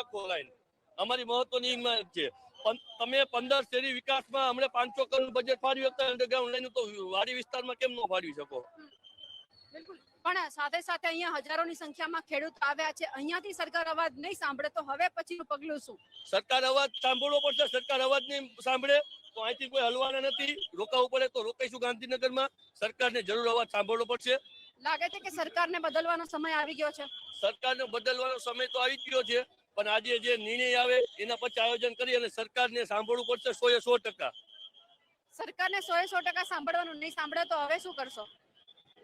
નાખો લાઈન, અમારી મહત્વની માંગ છે. તમે 15 શહેરી વિકાસમાં હમણાં 500 કરોડ બજેટ ફાળવ્યું હતા, અંડરગ્રાઉન્ડ લાઈન તો વાડી વિસ્તારમાં કેમ ન ફાળવી શકો? બિલકુલ, પણ સાથે સાથે અહીંયા હજારોની સંખ્યામાં ખેડૂત આવ્યા છે, અહીંયાથી સરકાર અવાજ નહીં સાંભળે તો હવે પછીનું પગલું શું? સરકાર અવાજ સાંભળવો પડશે. સરકાર અવાજ નહીં સાંભળે તો અહીંથી કોઈ હલવાના નથી. રોકાવું પડે તો રોકાઈશું ગાંધીનગરમાં. સરકારને જરૂર અવાજ સાંભળવો પડશે. લાગે છે કે સરકારને બદલવાનો સમય આવી ગયો છે. સરકારને બદલવાનો સમય તો આવી ગયો છે, પણ આજે જે નિર્ણય આવે એના પછી આયોજન કરી અને સરકારને સાંભળવું પડશે 100% સરકારને 100% સાંભળવાનું નહીં સાંભળે તો હવે શું કરશો?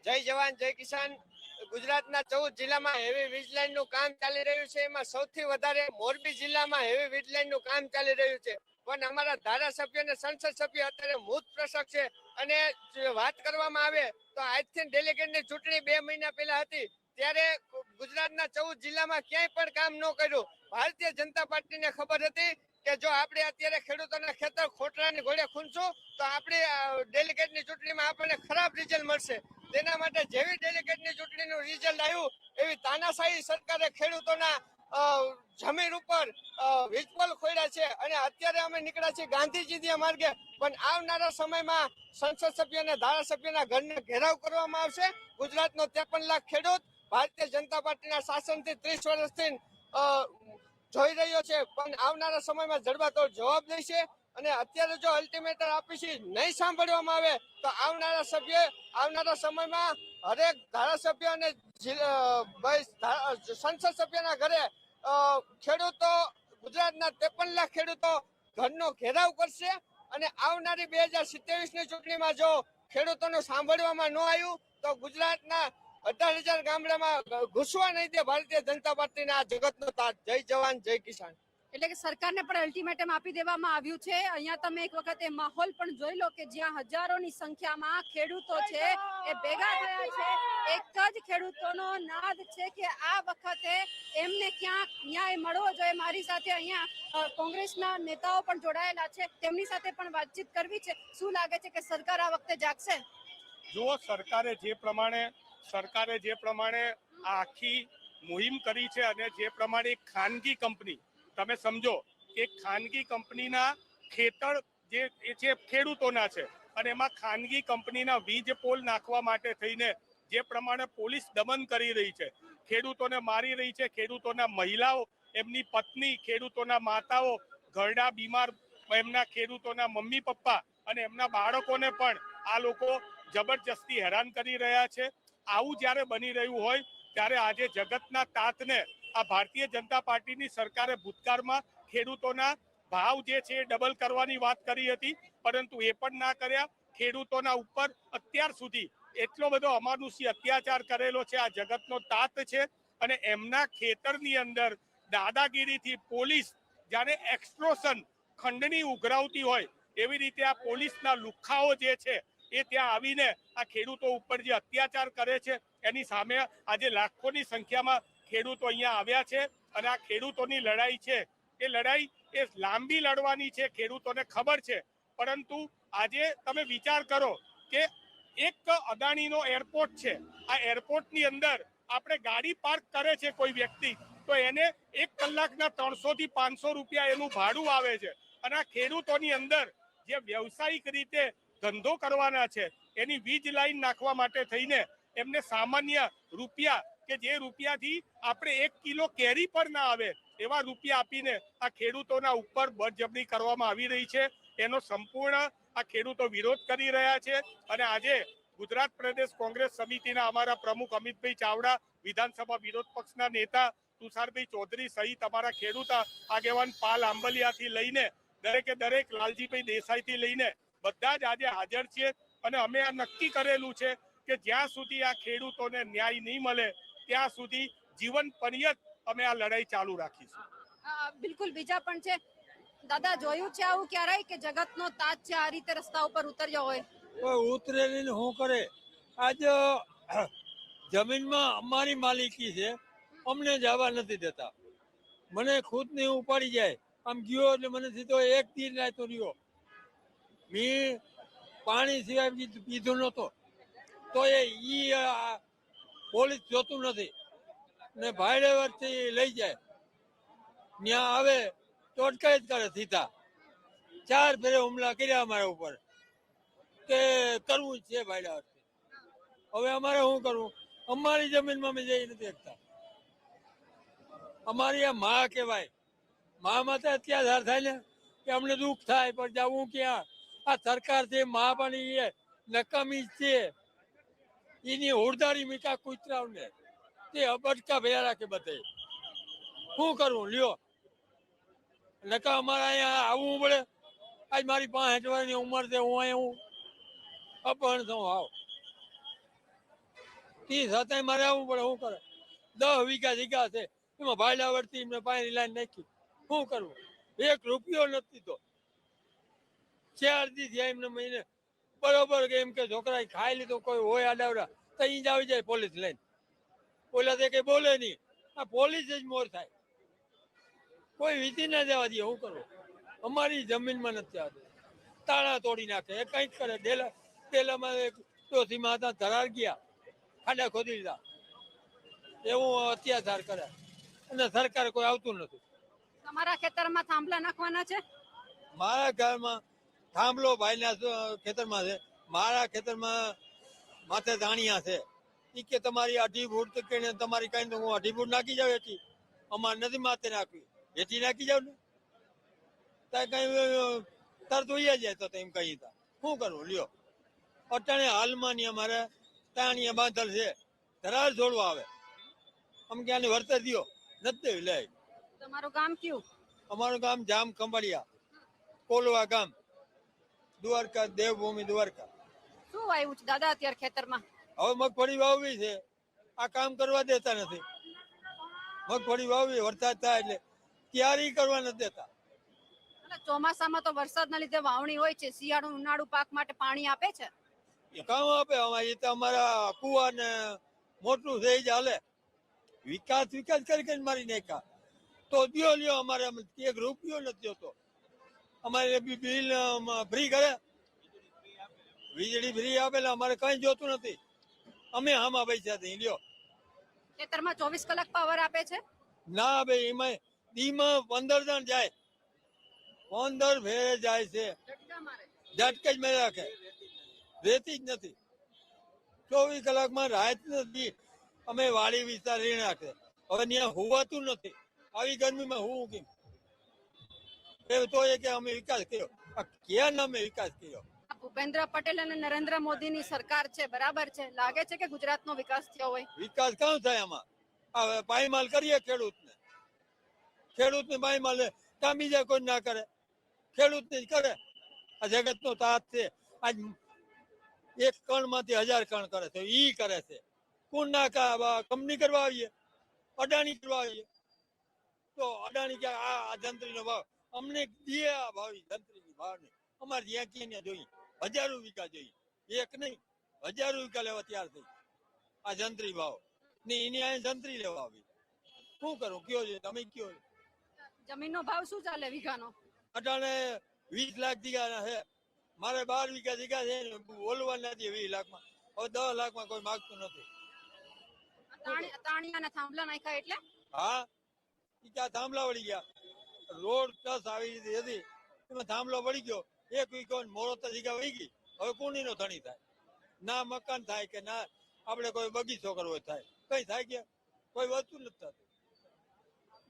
જય જવાન જય કિસાન. ગુજરાતના 14 જિલ્લામાં હેવી વીજ લાઈનનું કામ ચાલી રહ્યું છે. એમાં સૌથી વધારે મોરબી જિલ્લામાં હેવી વીજ લાઈનનું કામ ચાલી રહ્યું છે. પણ અમારા ધારાસભ્ય અને સંસદ સભ્ય અત્યારે મૂત પ્રસક છે. અને વાત કરવામાં આવે તો આજથી ડેલિગેટની ચૂંટણી 2 મહિના પહેલા હતી, ત્યારે ગુજરાતના 14 જિલ્લામાં ક્યાંય પણ કામ ન કર્યું. ભારતીય જનતા પાર્ટીને ખબર હતી કે જો આપણે અત્યારે ખેડૂતોના ખેતર ખોટરાની ઘોડે ખૂંદશું તો આપણે ડેલિગેટની ચૂંટણીમાં આપણને ખરાબ રિઝલ્ટ મળશે. તેના માટે જેવી ડેલિગેટની ચૂંટણીનું રિઝલ્ટ આવ્યું એવી તાનાશાહી સરકારે ખેડૂતોના જમીન ઉપર વીજપોલ ખોડ્યા છે. અને અત્યારે અમે નીકળ્યા છીએ ગાંધીજીના માર્ગે, પણ આવનારા સમયમાં સંસદ સભ્ય અને ધારાસભ્યના ઘરને ઘેરાવ કરવામાં આવશે. ગુજરાતનો 53 લાખ ખેડૂત ભારતીય જનતા પાર્ટીના શાસનથી 30 વર્ષથી જોઈ રહ્યો છે, પણ આવનારા સમયમાં જડબાતોડ જવાબ દેશે. અને અત્યારે જો અલ્ટિમેટમ આપીશી નહીં સાંભળવામાં આવે તો આવનારા સમયમાં હરેક ધારાસભ્ય અને સંસદ સભ્યના ઘરે ખેડૂતો, ગુજરાતના 53 લાખ ખેડૂતો ઘરનો ઘેરાવ કરશે. અને આવનારી 2027ની ચૂંટણીમાં જો ખેડૂતોને સાંભળવામાં ન આવ્યું તો ગુજરાતના 18,000 ગામડામાં ઘૂસવા નહીં દે ભારતીય જનતા પાર્ટીના જગતનો તાજ. જય જવાન જય કિસાન. એટલે કે સરકારને પણ અલ્ટિમેટમ આપી દેવામાં આવ્યું છે. અહીંયા તમે એક વખત એ માહોલ પણ જોઈ લો કે જ્યાં હજારોની સંખ્યામાં ખેડૂતો છે એ ભેગા થયા છે. એક જ ખેડૂતોનો નાદ છે કે આ વખતે એમને ક્યાંક ન્યાય મળવો જોઈએ. મારી સાથે અહીંયા કોંગ્રેસના નેતાઓ પણ જોડાયેલા છે, તેમની સાથે પણ વાતચીત કરવી છે. શું લાગે છે કે સરકાર આ વખતે જાગશે? જુઓ, સરકારે જે પ્રમાણે આખી મુહિમ કરી છે અને જે પ્રમાણે ખાનગી કંપની, તમે સમજો કે ખાનગી કંપનીના ખેતર જે ખેડૂતોના છે અને એમાં ખાનગી કંપનીના વીજ પોલ નાખવા માટે થઈને જે પ્રમાણે પોલીસ દમન કરી રહી છે, ખેડૂતોને મારી રહી છે, ખેડૂતોના મહિલાઓ, એમની પત્ની, ખેડૂતોના માતાઓ, ઘરડા બીમાર એમના ખેડૂતોના મમ્મી પપ્પા અને એમના બાળકોને પણ આ લોકો જબરજસ્તી હેરાન કરી રહ્યા છે. આવું જ્યારે બની રહ્યું હોય ત્યારે આજે જગતના તાતને આ ભારતીય જનતા પાર્ટીની સરકારે ભૂતકાળમાં ખેડૂતોના ભાવ જે છે એ ડબલ કરવાની વાત કરી હતી, પરંતુ એ પણ ના કર્યા. ખેડૂતોના ઉપર અત્યાર સુધી એટલો બધો અમાનુષી અત્યાચાર કરેલો છે. આ જગતનો તાત છે. અને એમના ખેતરની અંદર દાદાગીરીથી પોલીસ જાણે એક્સપ્લોશન ખંડણી ઉઘરાવતી હોય એવી રીતે આ પોલીસના લુખ્ખાઓ જે છે એ ત્યાં આવીને આ ખેડૂતો ઉપર જે અત્યાચાર કરે છે એની સામે આજે લાખોની સંખ્યામાં ખેડૂતો અહીંયા આવ્યા છે. અને આ ખેડૂતોની લડાઈ છે એ લડાઈ એ લાંબી લડવાની છે, ખેડૂતોને ખબર છે. પરંતુ આજે તમે વિચાર કરો કે એક અદાણીનો એરપોર્ટ છે, આ એરપોર્ટની અંદર આપણે ગાડી પાર્ક કરે છે કોઈ વ્યક્તિ તો એને 1 કલાકના 300 થી 500 રૂપિયા એનું ભાડું આવે છે. અને આ ખેડૂતોની અંદર જે વ્યવસાયિક રીતે ધંધો કરવાના છે એની વીજ લાઈન નાખવા માટે થઈને એમને સામાન્ય રૂપિયા કે જે રૂપિયાથી આપણે 1 કિલો કેરી પર ના આવે એવા રૂપિયા આપીને આ ખેડૂતોના ઉપર બળજબરી કરવામાં આવી રહી છે. એનો સંપૂર્ણ આ ખેડૂતો વિરોધ કરી રહ્યા છે. અને આજે ગુજરાત પ્રદેશ કોંગ્રેસ સમિતિના અમારા પ્રમુખ અમિતભાઈ ચાવડા, વિધાનસભા વિરોધ પક્ષના નેતા તુષારભાઈ ચૌધરી સહિત અમારા ખેડૂત આગેવાન પાલ આંબલિયાથી લઈને દરેકે દરેક લાલજીભાઈ દેસાઈથી લઈને બધા જ આજે હાજર છે. અને અમે આ નક્કી કરેલું છે કે જ્યાં સુધી આ ખેડૂતોને ન્યાય નહીં મળે ત્યાં સુધી જીવન પર્યંત અમે આ લડાઈ ચાલુ રાખીશું. બિલકુલ. બીજા પણ છે. દાદા, જોયું છે આવું ક્યારેય કે જગતનો તાજ છે આ રીતે રસ્તા ઉપર ઉતર્યો હોય? કોઈ ઉતરે નહીં, શું કરે? આજ જમીનમાં અમારી માલિકી છે, અમને જવા નથી દેતા. મને ખુદને ઉપાડી જાય. આમ ગયો એટલે મને સીધો 1 તીર લાયતો રહ્યો. મેં પાણી સિવાય પીધું નહોતો તો એ પોલીસ જોતું નથી ને ભાડે વર્ષથી લઈ જાય. ત્યાં આવે તો અટકાયત કરે સીધા. 4 ફેરે હુમલા કર્યા અમારા ઉપર કે કરવું જ છે ભાઈ. હવે અમારે શું કરવું? અમારી જમીનમાં અમે જઈ નથી શકતા. અમારી આ માં કહેવાય, માં માટે અત્યાચાર થાય ને કે અમને દુઃખ થાય, પણ જવું ક્યાં? આ સરકાર છે માં પણ એ નકામી છે. એની હોરદારી મીઠા કૂતરાઓને તે અબટકા ભેળા રાખે બધે. શું કરવું લ્યો? નકા અમારે અહીંયા આવવું પડે. આજ મારી 65 વર્ષની ઉંમર છે, હું અહીંયા હું અપહરણ છું આવ. તે છતાંય મારે આવવું પડે. શું કરે? 10 વીઘા જગ્યા છે, એમાં ભાઈલા વળતી એમને પાણી લાઈન નાખી. શું કરવું? 1 રૂપિયો નથી તો 4 દી થયા એમને મહિને બરોબર કે એમ કે છોકરા ખાઈ લીધો કોઈ હોય આડાવડા તો અહીં જ આવી જાય પોલીસ લઈને. ઓલા તે કઈ બોલે નહીં. આ પોલીસ જ મોર થાય. કોઈ વીતી ના જવા દે. શું કરવું? અમારી જમીનમાં નથી આવતું. તાળા તોડી નાખે. એ કંઈક કરે. ડેલામાં ચોથીમાં હતા, ધરાર ગયા, ખાડા ખોદી લીધા. એવું અત્યાચાર કરે અને સરકાર કોઈ આવતું નથી. તમારા ખેતરમાં થાંભલા નાખવાના છે? મારા ઘરમાં થાંભલો ભાઈના ખેતરમાં છે. મારા ખેતરમાં માથે દાણિયા છે. ઈ કે તમારી 2.5 ફૂટ કે તમારી કઈ હું 2.5 ફૂટ નાખી જાવ એથી. અમારે નથી માથે નાખવી, એથી નાખી જાવ ને ત્યાં કઈ તરત ઉઈ જાય તો એમ કઈ શું કરવું લ્યો? અટાણે હાલમાં ની અમારે તાણીયા બાંધલ છે, ધરાર જોડવા આવે. આમ ક્યાં વર્તર દો નથી દેવી લે. તમારું ગામ કયું? અમારું ગામ જામ ખંભાળિયા, કોલવા ગામ, દ્વારકા, દેવભૂમિ દ્વારકા. શું વાવ્યું છે દાદા અત્યારે ખેતરમાં? હવે મગફળી વાવવી છે. આ કામ કરવા દેતા નથી. મગફળી વાવવી, વરસાદ થાય એટલે તૈયારી કરવા નથી દેતા. ચોમાસામાં તો વરસાદના લીધે વાવણી હોય છે, શિયાળુ ઉનાળુ પાક માટે પાણી આપે છે? કામ આપે. એ તો અમારા કુવા ને મોટું છે એ જ હાલે. વિકાસ કરી મારી નાખ્યા તો દિયો લ્યો. અમારે 1 રૂપિયો નથી જોતો. અમારે બિલ ફ્રી કરે, વીજળી ફ્રી આપેલા. અમારે કઈ જોતું નથી. અમે આમાં પૈસા દઈ લ્યો. ખેતરમાં 24 કલાક પાવર આપે છે? ના ભાઈ, એમાં દીમાં 15 જણ જાય, 15 ફેરે જાય છે. ઝટકે જ મેં રાખે, રેતી જ નથી. 24 કલાકમાં રાત નથી. અમે વાડી વિસ્તાર રહી નાખે. હવે ત્યાં હોવાતું નથી. આવી ગરમીમાં હું કેમ? તો એ કે અમે વિકાસ કર્યો. ક્યાં નામે વિકાસ કર્યો? ભૂપેન્દ્ર પટેલ અને નરેન્દ્ર મોદીની સરકાર છે, બરાબર છે? લાગે છે કે ગુજરાતનો વિકાસ થયો હોય? વિકાસ કાં થાય આમાં? હવે પાયમાલ કરીએ ખેડૂતને પાયમાલ કાં બીજા કોઈ ના કરે, ખેડૂતને જ કરે. આ જગતનો તાત છે. આજ 1 કણમાંથી 1000 કણ કરે છે. ઈ કરે છે. કોણ ના કંપની કરવા આવીએ, અડાણી કરવા આવીએ તો અડાણી કે આ જંત્રીનો ભાવ અમને દે. આ ભાવ જંત્રીની ભાવ નહીં. અમારે જ્યાં ક્યાં જોઈએ 1000 વીઘા જોઈએ, 1 નહીં 1000 વીઘા લેવા તૈયાર થઈ. આ જંત્રી ભાવ ને એની આ જંત્રી લેવા આવી. શું કરું? કયો છે તમે? કયો જમીનનો ભાવ શું ચાલે વીઘાનો? અટાણે 20 લાખ દીઘાના છે. મારે 12 વીઘા દીઘા છે. બોલવા નથી 20 લાખમાં. હવે 10 લાખમાં કોઈ માગતું નથી. તાણિયાના થાંભલા નાખ્યા એટલે? હા, ત્યાં થાંભલા વળી ગયા. રોડ ટચ આવી હતી, એમાં થાંભલો વળી ગયો. 1 વીઘો મોડો તો જગ્યા વહી ગઈ. હવે કોની નો ધણી થાય? ના મકાન થાય કે ના આપણે કોઈ બગીચો કરવો થાય. કઈ થાય કે કોઈ વસ્તુ નથી થતું.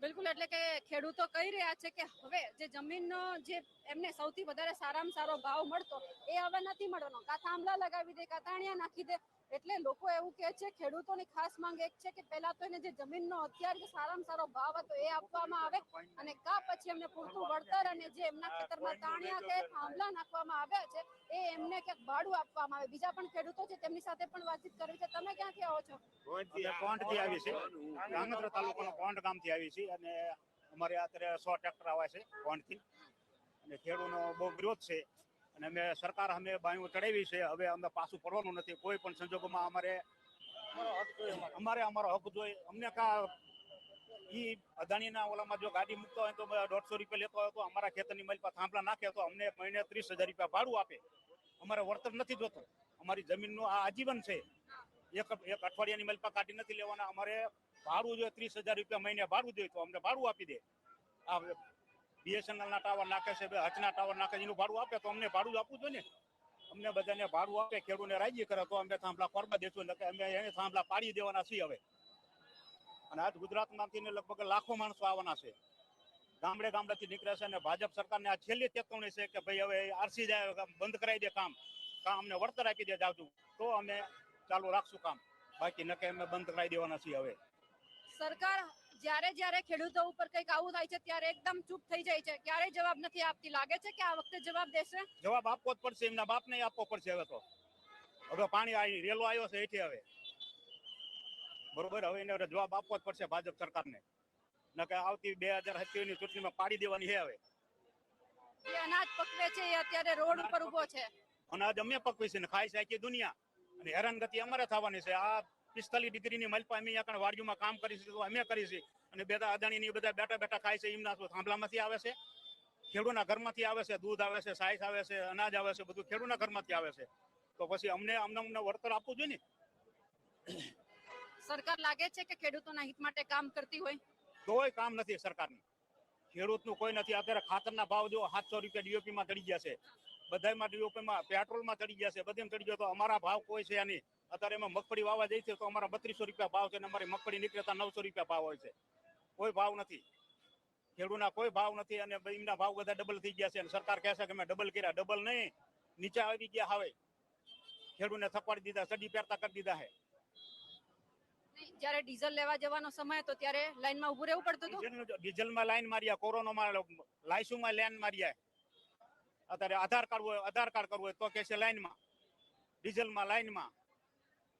બિલકુલ. એટલે કે ખેડૂતો કહી રહ્યા છે કે હવે જે જમીનનો જે એમને સૌથી વધારે સારામાં સારો ભાવ મળતો એ હવે નથી મળવાનો. કા થાંભલા લગાવી દે, કા તાણિયા નાખી દે. એટલે લોકો એવું કહે છે, ખેડૂતોની ખાસ માંગ એક છે કે પહેલા તો એને જે જમીનનો અત્યારે જે સારામાં સારો ભાવ હતો એ આપવામાં આવે, અને કા પછી એમને પૂરતું વળતર અને જે એમના ખેતરમાં તાણિયા કે થાંભલા નાખવામાં આવ્યા છે એ એમને ક્યાંક ભાડું આપવામાં આવે. બીજા પણ ખેડૂતો છે, તેમની સાથે પણ વાતચીત કરવી છે. તમે ક્યાંથી આવો છો? કોંઢથી આવી છે, ધ્રાંગધ્રા તાલુકાનો કોંઢ ગામથી આવી છે. અને અમારે અત્યારે 100 ટ્રેક્ટર આવે છે કોંઢથી. અને ખેડૂતનો બહુ વિરોધ છે અને અમે સરકાર અમે બાયું ચડાવી છે. હવે અમે પાછું પડવાનું નથી. કોઈ પણ સંજોગોમાં અમારો હક જોઈએ. અમને ઈ અદાણીના ઓલામાં જો ગાડી મૂકતો હોય તો 150 રૂપિયા લેતો હોય તો અમારા ખેતરની માલ પર થાંભલા નાખે તો અમને મહિને 30,000 રૂપિયા ભાડું આપે. અમારે વળતર નથી જોતું. અમારી જમીનનું આ આજીવન છે. એક અઠવાડિયાની માલ પર કાઢી નથી લેવાના. અમારે ભાડું જોઈએ 30,000 રૂપિયા મહિને ભાડું જોઈએ તો અમને ભાડું આપી દે. આ BSNL ના ટાવર નાખે છે, હચના ટાવર નાખે છે, એનું ભાડું આપે તો અમને ભાડું આપવું જોઈએ ને. અમને બધાને ભાડું આપે, ખેડૂતને રાજી કરે તો અમે થાંભલા ખોરવા દેશું, એટલે અમે એને થાંભલા પાડી દેવાના છીએ હવે. અને આજ ગુજરાતમાંથી લગભગ લાખો માણસો આવવાના છે, ગામડે ગામડેથી નીકળે છે. અને ભાજપ સરકારને આ છેલ્લી ચેતવણી છે કે ભાઈ હવે આરસી જાય બંધ કરાવી દે કામ અમને વળતર આપી દે જાજુ, તો અમે ચાલુ રાખશું કામ, બાકી નકે અમે બંધ કરાવી દેવાના છીએ હવે. સરકાર જ્યારે ખેડૂતો ઉપર કંઈક આવું થાય છે ત્યારે એકદમ ચૂપ થઈ જાય છે, ક્યારેય જવાબ નથી આપતી. લાગે છે કે આ વખતે જવાબ દેશે? જવાબ આપવો જ પડશે, એમના બાપને આપવો પડશે હવે તો. હવે પાણી આવી રેલો આવ્યો છે એથી હવે બરોબર, હવે એને જવાબ આપવો જ પડશે ભાજપ સરકારને, નકે આવતી 2027 ની ચૂંટણીમાં પાડી દેવાની છે હવે. જે અનાજ પકવે છે એ અત્યારે રોડ ઉપર ઉભો છે. અનાજ અમે પકવી છે ને ખાઈ છે આખી દુનિયા, અને હેરાનગતિ અમારે થવાની છે. આ 45 ડિગ્રીની મલપા અમે અહીંયા વાડીમાં કામ કરીશું તો અમે કરીશું, અને બેટા અદાણીની બધા બેઠા બેઠા ખાય છે. એમના થાંભલામાંથી આવે છે, ખેડૂતના ઘરમાંથી આવે છે, દૂધ આવે છે, સાઈસ આવે છે, અનાજ આવે છે, બધું ખેડૂતના ઘરમાંથી આવે છે. તો પછી અમને વળતર આપવું જોઈએ ને. સરકાર લાગે છે કે ખેડૂતોના હિત માટે કામ કરતી હોય? કોઈ કામ નથી સરકારનું, ખેડૂતનું કોઈ નથી. અત્યારે ખાતરના ભાવ જો 700 રૂપિયા DAP માં ચડી ગયા છે, બધામાં DAP માં, પેટ્રોલમાં ચડી ગયા છે, બધેમાં ચડી ગયો. તો અમારા ભાવ કોઈ છે નહીં. અત્યારે એમાં મગફળી વાવવા જાય છે તો અમારા 3200 રૂપિયા ભાવ છે, અને અમારી મગફળી નીકળતા 900 રૂપિયા ભાવ હોય છે. કોઈ ભાવ નથી, ખેડૂતના કોઈ ભાવ નથી. અને એમના ભાવ બધા ડબલ થઈ ગયા છે, અને સરકાર કહે છે કે અમે ડબલ કર્યા. ડબલ નહીં, નીચે આવી ગયા. હવે ખેડૂતને થપાડી દીધા, સડી પહેરતા કરી દીધા છે. જ્યારે ડીઝલ લેવા જવાનો સમય હતો ત્યારે લાઈનમાં ઉભું રહેવું પડતું હતું. ડીઝલમાં લાઈન માર્યા, કોરોનામાં લાયસુમાં લાઈન માર્યા. અત્યારે આધાર કાર્ડ કરવું હોય તો કે છે લાઈનમાં, ડીઝલમાં લાઈનમાં.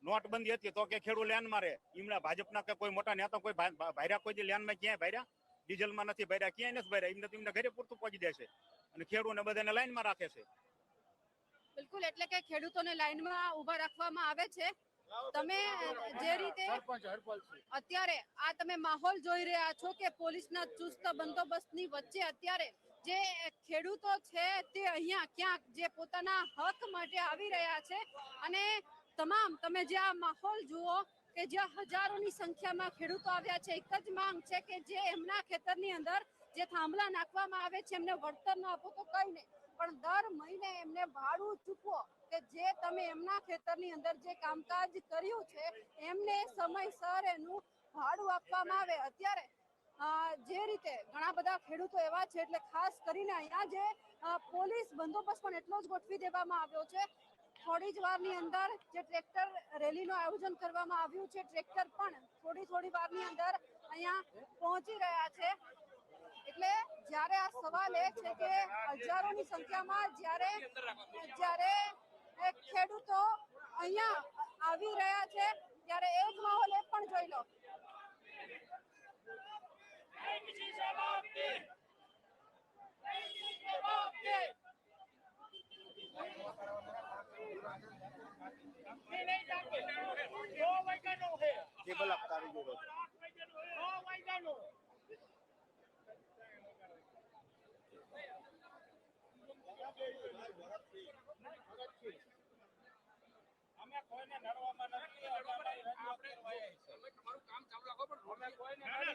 નોટબંધી હતી તો કે ખેડૂત લાઈન મારે. એમના ભાજપના કે કોઈ મોટા નેતા કોઈ ભાર્યા કોઈ લાઈનમાં ક્યાંય ભાર્યા? ડીઝલમાં નથી ભાર્યા, ક્યાંય નથી ભાર્યા. એમને ઘરે પૂરતું પહોંચી જાય છે, અને ખેડૂતને બધાને લાઈનમાં રાખે છે. બિલકુલ, એટલે કે ખેડૂતોને લાઈનમાં ઉભા રાખવામાં આવે છે. તમે જે રીતે અત્યારે આ તમે માહોલ જોઈ રહ્યા છો કે પોલીસના ચુસ્ત બંદોબસ્તની વચ્ચે અત્યારે જે ખેડૂતો છે તે અહીંયા ક્યાંક જે પોતાના હક માટે આવી રહ્યા છે, અને તમામ તમે જે આ માહોલ જુઓ કે જ્યાં હજારોની સંખ્યામાં ખેડૂતો આવ્યા છે. એક જ માંગ છે કે જે એમના ખેતરની અંદર જે થાંભલા નાખવામાં આવે છે એમને વળતર ન આપો તો કઈ નહીં, પણ દર મહિને એમને ભાડું ચૂકવો, કે જે તમે એમના ખેતરની અંદર જે કામકાજ કર્યું છે એમને સમયસર એનું ભાડું આપવામાં આવે. અત્યારે જે રીતે ઘણા બધા ખેડૂતો એવા છે, એટલે ખાસ કરીને અહીંયા જે પોલીસ બંદોબસ્ત પણ એટલો જ ગોઠવી દેવામાં આવ્યો છે. થોડી જ વારની અંદર જે ટ્રેક્ટર રેલીનું આયોજન કરવામાં આવ્યું છે, ટ્રેક્ટર પણ થોડી વારની અંદર અહીંયા પહોંચી રહ્યા છે. એટલે જ્યારે આ સવાલ એ છે કે હજારોની સંખ્યામાં જ્યારે ખેડૂતો અહીંયા આવી રહ્યા છે ત્યારે એ જ માહોલ એ પણ જોઈ લો. અમે કોઈને નડવામાં નથી. તમારું કામ ચાલુ રાખો, પણ કોઈને આપણે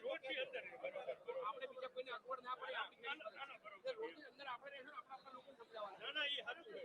બીજા કોઈને અગવડ ના પડે. આપણી રોડની અંદર આપણે રહેશું, આપણા લોકોને સમજાવવાનું.